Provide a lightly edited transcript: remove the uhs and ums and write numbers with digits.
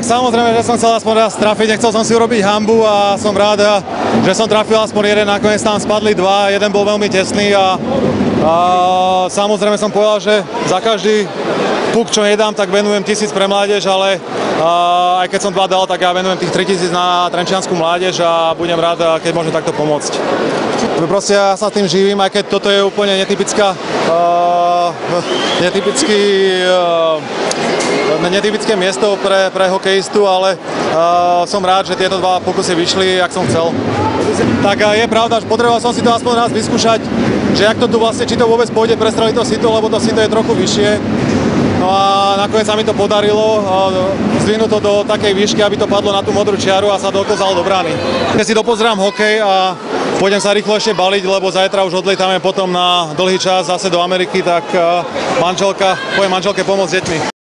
Tak samozrejme, že som chcel aspoň raz trafiť, nechcel som si urobiť hanbu a som rád, že som trafil aspoň jeden, nakoniec tam spadli dva, jeden bol veľmi tesný a samozrejme som povedal, že za každý puk, čo nedám, tak venujem 1000 pre mládež, ale aj keď som 2 dal, tak ja venujem tých 3000 na trenčiansku mládež a budem rád, keď môžem takto pomôcť. Proste ja sa tým živím, aj keď toto je úplne netypické miesto pre hokejistu, ale som rád, že tieto 2 pokusy vyšli, jak som chcel. Tak je pravda, že potreboval som si to aspoň raz vyskúšať, že jak to tu vlastne, či to vôbec pôjde prestreliť to sito, lebo to sito je trochu vyššie. No a nakoniec sa mi to podarilo zdvihnúť to do takej výšky, aby to padlo na tú modrú čiaru a sa dokozalo do brány. Keď si dopozerám hokej a pôjdem sa rýchlo ešte baliť, lebo zajtra už odlietame potom na dlhý čas zase do Ameriky, tak poviem manželke pomôcť s deťmi.